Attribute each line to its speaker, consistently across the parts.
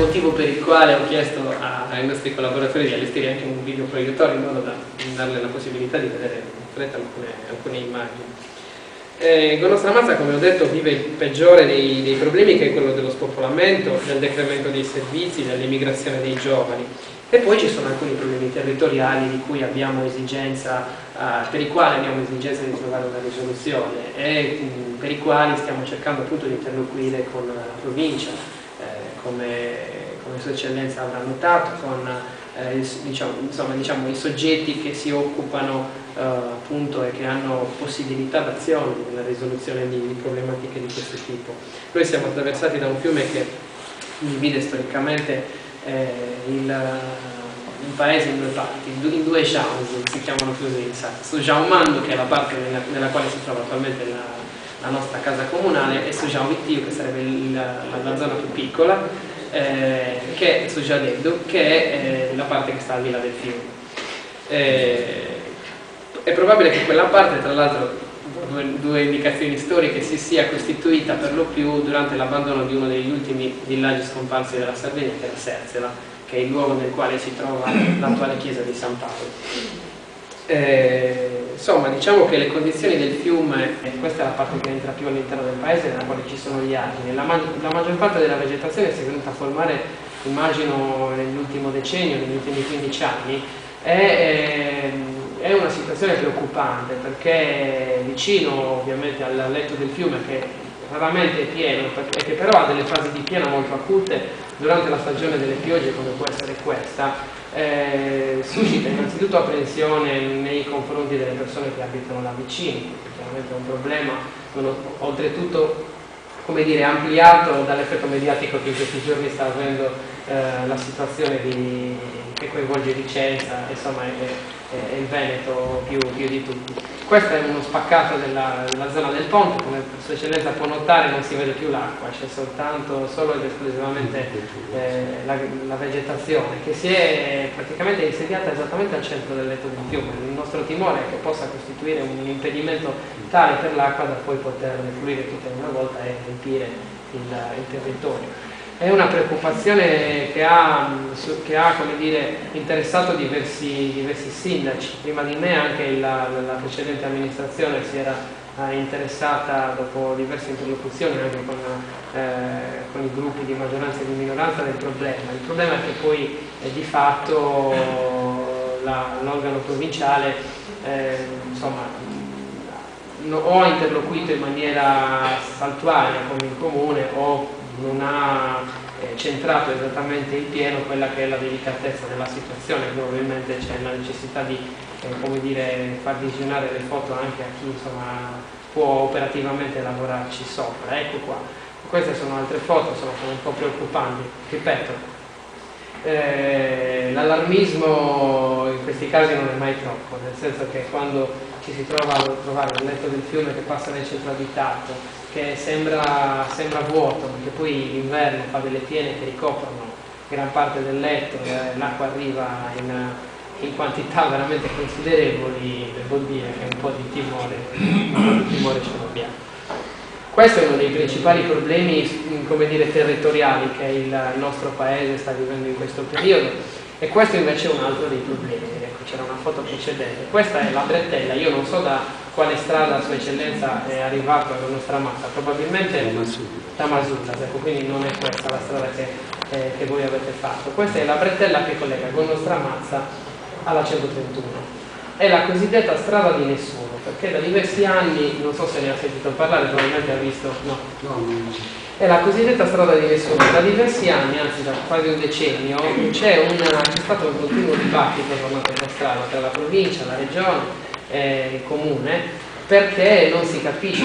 Speaker 1: motivo per il quale ho chiesto ai nostri collaboratori di allestire anche un videoproiettore in modo da darle la possibilità di vedere in fretta alcune immagini. Gonostra Mazza, come ho detto, vive il peggiore dei problemi, che è quello dello spopolamento, del decremento dei servizi, dell'immigrazione dei giovani. E poi ci sono alcuni problemi territoriali di cui abbiamo esigenza, per i quali abbiamo esigenza di trovare una risoluzione e per i quali stiamo cercando appunto di interloquire con la provincia, come Sua Eccellenza avrà notato, con diciamo, i soggetti che si occupano appunto e che hanno possibilità d'azione nella risoluzione di problematiche di questo tipo. Noi siamo attraversati da un fiume che divide storicamente il paese in due parti, in due Jaunzi, si chiamano così, su Jaumando, che è la parte nella quale si trova attualmente la nostra casa comunale, e su Jauvittiu, che sarebbe la zona più piccola, che è su Jadeddu, che è la parte che sta al di là del fiume. È probabile che quella parte, tra l'altro, due indicazioni storiche, si sia costituita per lo più durante l'abbandono di uno degli ultimi villaggi scomparsi della Sardegna, che era Serzela, che è il luogo nel quale si trova l'attuale chiesa di San Paolo. Insomma, diciamo che le condizioni del fiume, e questa è la parte che entra più all'interno del paese, nella quale ci sono gli argini, la maggior parte della vegetazione si è venuta a formare, immagino, nell'ultimo decennio, negli ultimi 15 anni, è una situazione preoccupante, perché vicino ovviamente al letto del fiume, che raramente è pieno e che però ha delle fasi di piena molto acute durante la stagione delle piogge, come può essere questa, suscita innanzitutto apprensione nei confronti delle persone che abitano là vicino, perché chiaramente è un problema, oltretutto, come dire, ampliato dall'effetto mediatico che in questi giorni sta avendo la situazione che coinvolge Vicenza, insomma, e il Veneto più di tutti. Questo è uno spaccato della zona del ponte, come Sua Eccellenza può notare non si vede più l'acqua, c'è solo ed esclusivamente la vegetazione, che si è praticamente insediata esattamente al centro del letto del fiume. Il nostro timore è che possa costituire un impedimento tale per l'acqua da poi poterne fluire tutta in una volta e riempire il territorio. È una preoccupazione che ha come dire, interessato diversi sindaci. Prima di me anche la precedente amministrazione si era interessata, dopo diverse interlocuzioni anche con i gruppi di maggioranza e di minoranza, del problema. Il problema è che poi di fatto l'organo provinciale insomma, o ha interloquito in maniera saltuaria con il comune o non ha centrato esattamente in pieno quella che è la delicatezza della situazione. Probabilmente c'è la necessità di come dire, far visionare le foto anche a chi insomma, può operativamente lavorarci sopra. Ecco qua, queste sono altre foto, sono un po' preoccupanti. Ripeto, l'allarmismo in questi casi non è mai troppo, nel senso che quando ci si trova a trovare un letto del fiume che passa nel centro abitato, che sembra vuoto, perché poi l'inverno fa delle piene che ricoprono gran parte del letto, l'acqua arriva in quantità veramente considerevoli, vuol dire che un po' di timore ce l'abbiamo. Questo è uno dei principali problemi, come dire, territoriali che il nostro paese sta vivendo in questo periodo, e questo invece è un altro dei problemi. Ecco, c'era una foto precedente. Questa è la Bretella. Io non so da quale strada Sua Eccellenza è arrivato alla nostra massa, probabilmente Tamasulla, ecco, quindi non è questa la strada che voi avete fatto. Questa è la Bretella che collega Gonostra Mazza alla 131. È la cosiddetta strada di nessuno, perché da diversi anni, non so se ne ha sentito parlare, probabilmente ha visto, no. È la cosiddetta strada di nessuno. Da diversi anni, anzi da quasi un decennio, c'è stato un continuo dibattito sulla questa strada tra la provincia, la regione, il comune, perché non si capisce,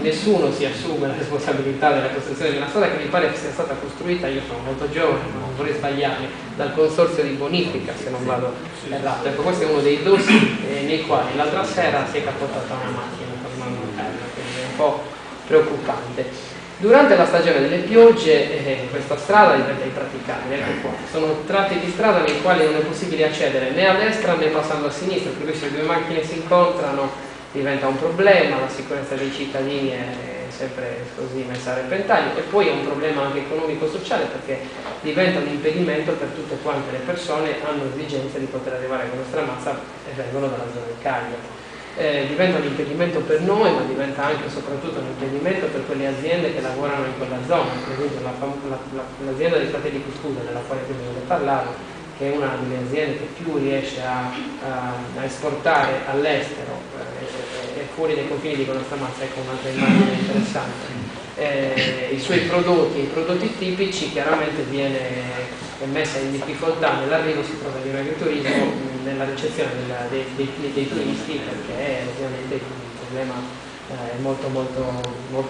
Speaker 1: nessuno si assume la responsabilità della costruzione di una strada che mi pare sia stata costruita, io sono molto giovane, non vorrei sbagliarmi, dal consorzio di bonifica, se non vado errato. Ecco, questo è uno dei dossi nei quali l'altra sera si è capottata una macchina tornando a terra, quindi è un po' preoccupante. Durante la stagione delle piogge questa strada diventa impraticabile. Ecco qua, sono tratti di strada nei quali non è possibile accedere né a destra né passando a sinistra, per cui se due macchine si incontrano diventa un problema, la sicurezza dei cittadini è sempre così messa a repentaglio, e poi è un problema anche economico-sociale, perché diventa un impedimento per tutte quante le persone hanno esigenza di poter arrivare con nostra mazza e vengono dalla zona del Cagliari. Diventa un impedimento per noi, ma diventa anche e soprattutto un impedimento per quelle aziende che lavorano in quella zona. Per esempio l'azienda dei fratelli Cuscusa, della quale prima ne parlavo, che è una delle aziende che più riesce a esportare all'estero e fuori dai confini di Conostra Mazza, ecco un'altra immagine interessante. I suoi prodotti tipici chiaramente viene messa in difficoltà nell'arrivo, si trova di un agriturismo nella ricezione dei turisti, perché ovviamente il problema è molto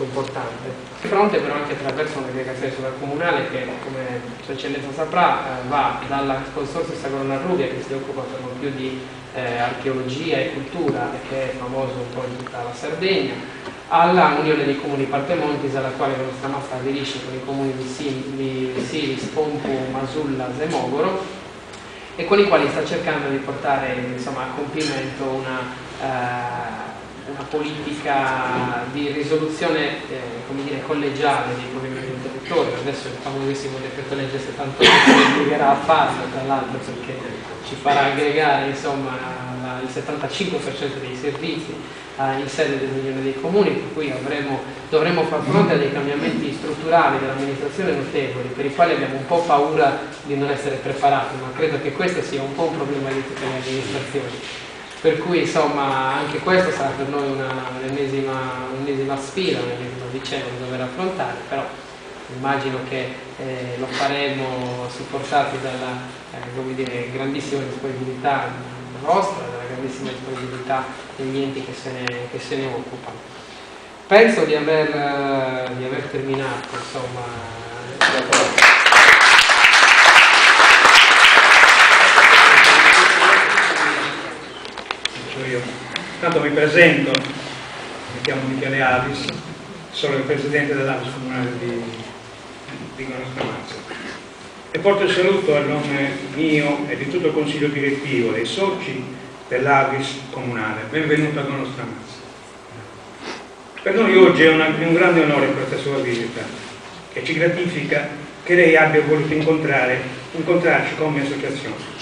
Speaker 1: importante. Di fronte però anche attraverso un'aggregazione sovracomunale che, come Sua Eccellenza saprà, va dal consorzio Sagorona Rubia, che si occupa per lo più di archeologia e cultura e che è famoso un po' in tutta la Sardegna, alla Unione dei Comuni Parte Montis, alla quale la nostra mazza aderisce con i comuni di Siris, Pompu, Masulla, Zemogoro, e con i quali sta cercando di portare a compimento una politica di risoluzione collegiale dei problemi del territorio. Adesso il famosissimo decreto legge 78 ci obbligherà a farlo, tra l'altro, perché ci farà aggregare il 75% dei servizi in sede dell'Unione dei Comuni, per cui dovremo far fronte a dei cambiamenti strutturali dell'amministrazione notevoli, per i quali abbiamo un po' paura di non essere preparati, ma credo che questo sia un po' un problema di tutte le amministrazioni. Per cui anche questo sarà per noi un'ennesima sfida, un'ennesima vicenda da dover affrontare, però immagino che lo faremo supportati dalla grandissima disponibilità vostra, dalla grandissima disponibilità degli enti che se ne occupano. Penso di aver terminato,
Speaker 2: Io. Intanto mi presento, mi chiamo Michele Avis, sono il presidente dell'Avis comunale di Conostra Mazza e porto il saluto a nome mio e di tutto il consiglio direttivo dei soci dell'Avis comunale. Benvenuto a Conostra Mazza. Per noi oggi è un grande onore questa sua visita e ci gratifica che lei abbia voluto incontrarci come associazione.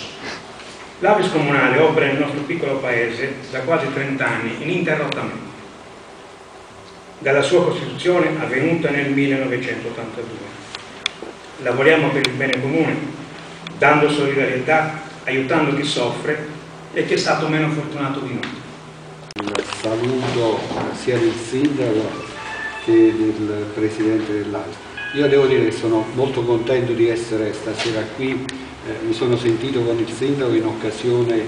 Speaker 2: L'Avis comunale opera nel nostro piccolo paese da quasi 30 anni ininterrottamente, dalla sua costituzione avvenuta nel 1982. Lavoriamo per il bene comune, dando solidarietà, aiutando chi soffre e chi è stato meno fortunato di noi.
Speaker 3: Saluto sia del sindaco che del presidente dell'Avis. Io devo dire che sono molto contento di essere stasera qui. Mi sono sentito con il sindaco in occasione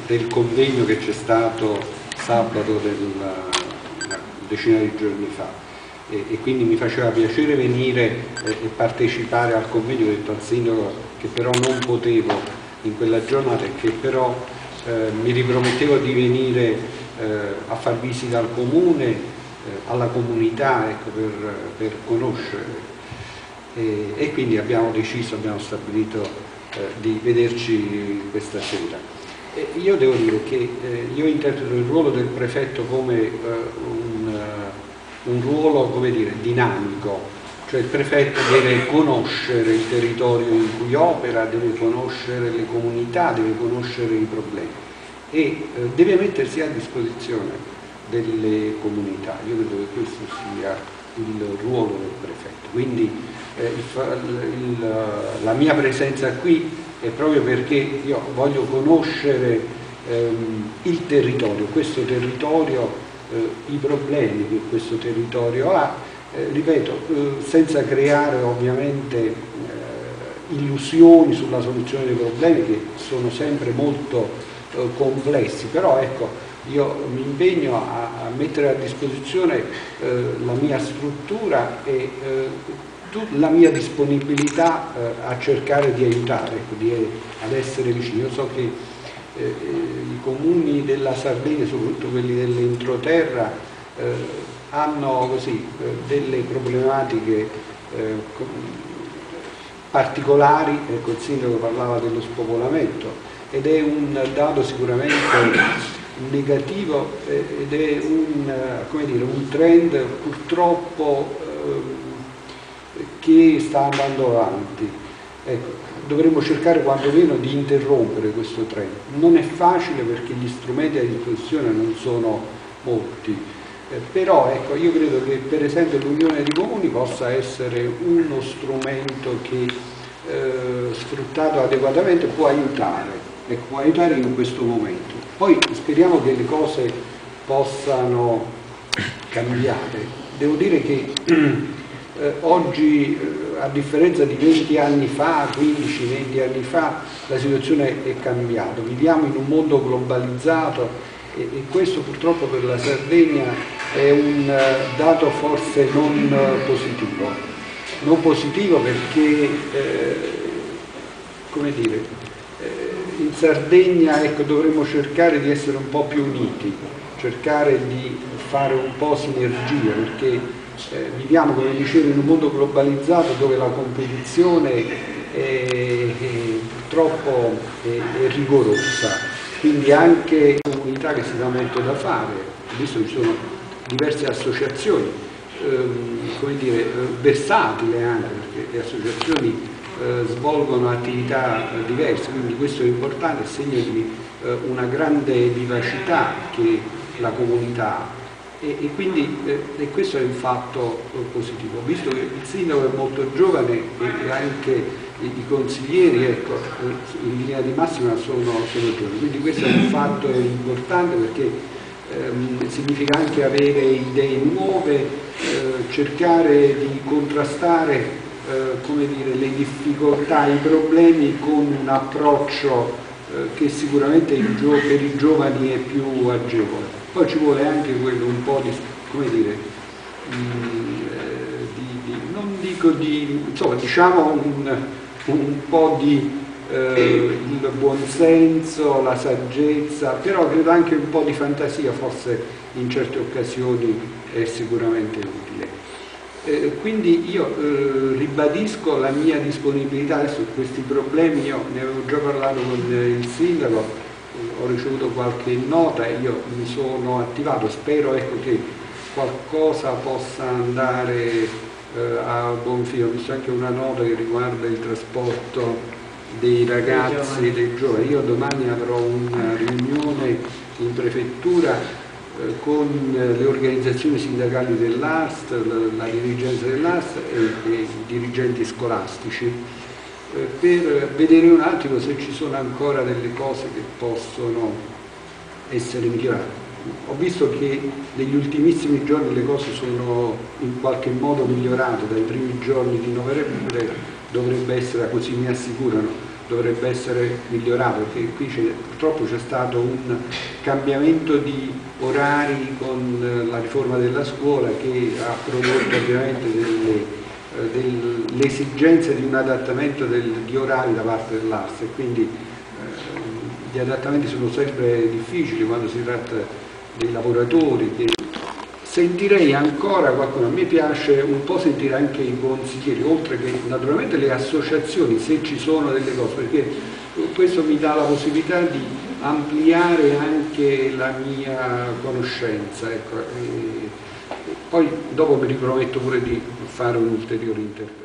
Speaker 3: del convegno che c'è stato sabato una decina di giorni fa e quindi mi faceva piacere venire e partecipare al convegno. Ho detto al sindaco che però non potevo in quella giornata e che però mi ripromettevo di venire a far visita al comune, alla comunità, ecco, per conoscere. E quindi abbiamo stabilito di vederci questa sera. Io devo dire che io interpreto il ruolo del prefetto come un ruolo, come dire, dinamico, cioè il prefetto deve conoscere il territorio in cui opera, deve conoscere le comunità, deve conoscere i problemi e deve mettersi a disposizione delle comunità. Io credo che questo sia il ruolo del prefetto. Quindi la mia presenza qui è proprio perché io voglio conoscere il territorio, questo territorio, i problemi che questo territorio ha, ripeto, senza creare ovviamente illusioni sulla soluzione dei problemi che sono sempre molto complessi, però ecco, io mi impegno a mettere a disposizione la mia struttura e la mia disponibilità a cercare di aiutare, ad essere vicino. Io so che i comuni della Sardegna, soprattutto quelli dell'entroterra, hanno delle problematiche particolari. Ecco, il sindaco parlava dello spopolamento ed è un dato sicuramente negativo ed è un trend purtroppo che sta andando avanti. Ecco, dovremmo cercare quantomeno di interrompere questo trend. Non è facile perché gli strumenti a disposizione non sono molti, però ecco, io credo che per esempio l'Unione di Comuni possa essere uno strumento che sfruttato adeguatamente può aiutare in questo momento. Poi speriamo che le cose possano cambiare. Devo dire che oggi, a differenza di 20 anni fa, 15-20 anni fa, la situazione è cambiata. Viviamo in un mondo globalizzato e questo purtroppo per la Sardegna è un dato forse non positivo. Non positivo perché, come dire, in Sardegna ecco, dovremmo cercare di essere un po' più uniti, cercare di fare un po' sinergia, perché viviamo, come dicevo, in un mondo globalizzato dove la competizione purtroppo è rigorosa, quindi anche comunità che si dà molto da fare, visto che ci sono diverse associazioni, come dire, versatili anche, perché le associazioni svolgono attività diverse, quindi questo è importante, è segno di una grande vivacità che la comunità ha e quindi questo è un fatto positivo. Visto che il sindaco è molto giovane e anche i consiglieri, ecco, in linea di massima sono giovani, quindi questo è un fatto importante perché significa anche avere idee nuove, cercare di contrastare come dire, le difficoltà, i problemi con un approccio che sicuramente per i giovani è più agevole. Poi ci vuole anche quello un po' di, come dire, non dico di, insomma, diciamo un po' di il buonsenso, la saggezza, però credo anche un po' di fantasia, forse in certe occasioni è sicuramente utile. Quindi io ribadisco la mia disponibilità adesso su questi problemi, io ne avevo già parlato con il sindaco, ho ricevuto qualche nota e io mi sono attivato, spero ecco, che qualcosa possa andare a buon fine. Ho visto anche una nota che riguarda il trasporto dei ragazzi, dei giovani. Io domani avrò una riunione in prefettura con le organizzazioni sindacali dell'ARST, la dirigenza dell'ARST e i dirigenti scolastici per vedere un attimo se ci sono ancora delle cose che possono essere migliorate. Ho visto che negli ultimissimi giorni le cose sono in qualche modo migliorate, dai primi giorni di novembre dovrebbe essere, così mi assicurano, dovrebbe essere migliorato, perché qui purtroppo c'è stato un cambiamento di orari con la riforma della scuola che ha prodotto ovviamente le esigenze di un adattamento di orari da parte dell'ARST e quindi gli adattamenti sono sempre difficili quando si tratta dei lavoratori. Sentirei ancora qualcuno, a me piace un po' sentire anche i consiglieri, oltre che naturalmente le associazioni, se ci sono delle cose, perché questo mi dà la possibilità di ampliare anche la mia conoscenza. Ecco. Poi dopo mi riprometto pure di fare un ulteriore intervento.